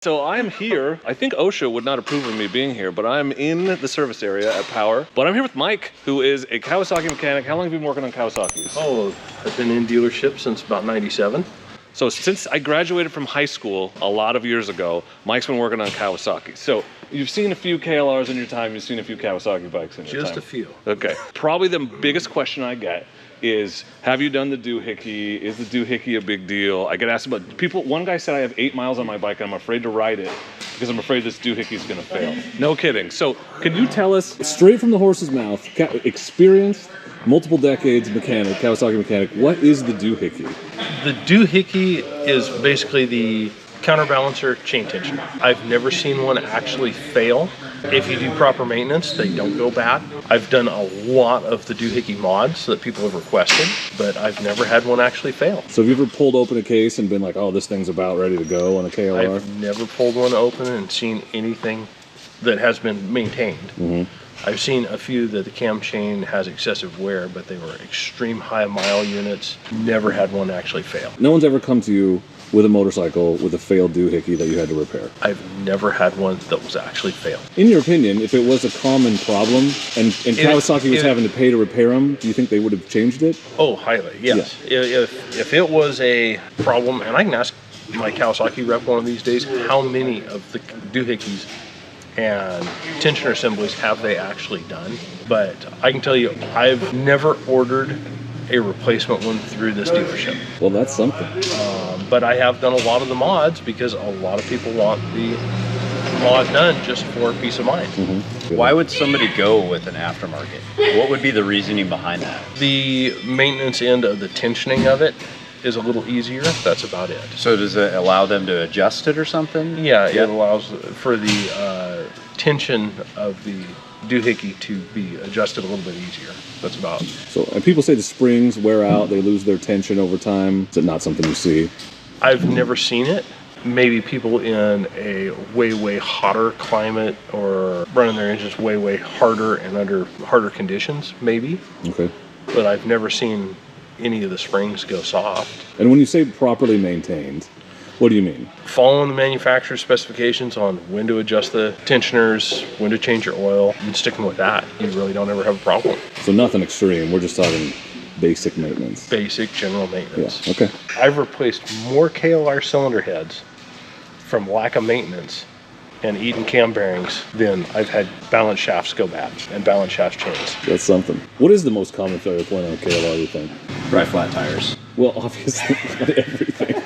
So I'm here. I think OSHA would not approve of me being here, but I'm in the service area at Power. But I'm here with Mike, who is a Kawasaki mechanic. How long have you been working on Kawasaki's? Oh, I've been in dealership since about 97. So since I graduated from high school a lot of years ago, Mike's been working on Kawasaki. So you've seen a few KLRs in your time, you've seen a few Kawasaki bikes in your time. Just a few. Okay. Probably the biggest question I get is, have you done the Doohickey? Is the Doohickey a big deal? I get asked about people. One guy said I have 8 miles on my bike and I'm afraid to ride it because I'm afraid this Doohickey is going to fail. No kidding. So can you tell us, straight from the horse's mouth, experienced, multiple decades mechanic, Kawasaki mechanic, what is the Doohickey? The Doohickey is basically the counterbalancer chain tensioner. I've never seen one actually fail. If you do proper maintenance, they don't go bad. I've done a lot of the Doohickey mods that people have requested, but I've never had one actually fail. So have you ever pulled open a case and been like, oh, this thing's about ready to go on a KLR? I've never pulled one open and seen anything that has been maintained. Mm-hmm. I've seen a few that the cam chain has excessive wear, but they were extreme high mile units. Never had one actually fail. No one's ever come to you with a motorcycle with a failed Doohickey that you had to repair? I've never had one that was actually failed. In your opinion, if it was a common problem and Kawasaki was having to pay to repair them, do you think they would have changed it? Oh, highly, yes. Yeah. If it was a problem, and I can ask my Kawasaki rep one of these days, how many of the Doohickeys and tensioner assemblies have they actually done? But I can tell you, I've never ordered a replacement one through this dealership. Well, that's something. But I have done a lot of the mods because a lot of people want the mod done just for peace of mind. Mm-hmm. Why would somebody go with an aftermarket? What would be the reasoning behind that? The maintenance end of the tensioning of it is a little easier. That's about it. So does it allow them to adjust it or something? Yeah, it allows for the tension of the Doohickey to be adjusted a little bit easier. That's about. So, and people say the springs wear out, they lose their tension over time. Is it not something you see? I've never seen it. Maybe people in a way hotter climate or running their engines way harder and under harder conditions, maybe. Okay. But I've never seen any of the springs go soft. And when you say properly maintained, what do you mean? Following the manufacturer's specifications on when to adjust the tensioners, when to change your oil, and sticking with that, you really don't ever have a problem. So nothing extreme, we're just talking basic maintenance. Basic general maintenance. Yeah, okay. I've replaced more KLR cylinder heads from lack of maintenance and eating cam bearings than I've had balance shafts go bad and balance shaft chains. That's something. What is the most common failure point on a KLR, you think? Dry flat tires. Well, obviously, not everything.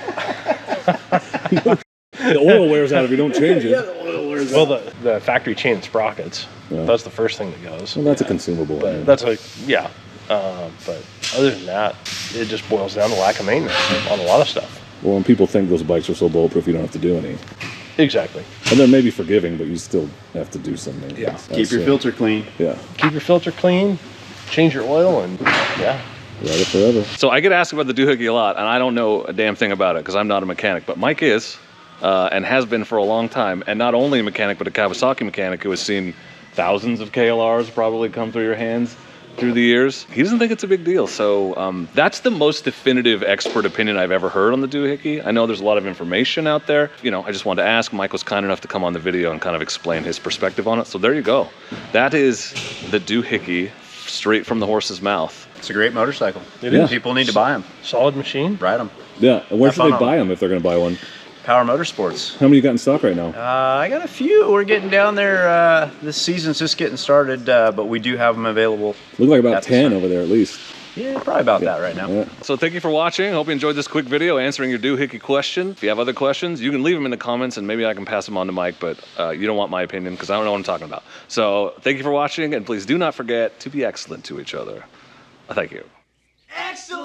The oil wears out if you don't change it. Yeah, the oil wears out. Well, the factory chain sprockets, that's the first thing that goes. Well, that's a consumable. But that's a, yeah. But other than that, it just boils down to lack of maintenance on a lot of stuff. Well, when people think those bikes are so bulletproof, you don't have to do any. Exactly. And they're maybe forgiving, but you still have to do something. Yeah. Keep your filter clean. Yeah. Keep your filter clean, change your oil, and yeah. Ride it forever. So I get asked about the Doohickey a lot, and I don't know a damn thing about it because I'm not a mechanic, but Mike is, and has been for a long time, and not only a mechanic, but a Kawasaki mechanic who has seen thousands of KLRs probably come through your hands through the years. He doesn't think it's a big deal. So that's the most definitive expert opinion I've ever heard on the Doohickey. I know there's a lot of information out there. You know, I just wanted to ask. Mike was kind enough to come on the video and kind of explain his perspective on it. So there you go. That is the Doohickey straight from the horse's mouth. It's a great motorcycle. It is. People need to buy them. Solid machine. Ride them. Yeah. And where should they buy them if they're going to buy one? Power Motorsports. How many you got in stock right now? I got a few. We're getting down there. This season's just getting started, but we do have them available. Look like about 10 over there at least. Yeah, probably about that right now. Yeah. So thank you for watching. Hope you enjoyed this quick video answering your Doohickey question. If you have other questions, you can leave them in the comments and maybe I can pass them on to Mike, but you don't want my opinion because I don't know what I'm talking about. So thank you for watching, and please do not forget to be excellent to each other. Thank you. Excellent!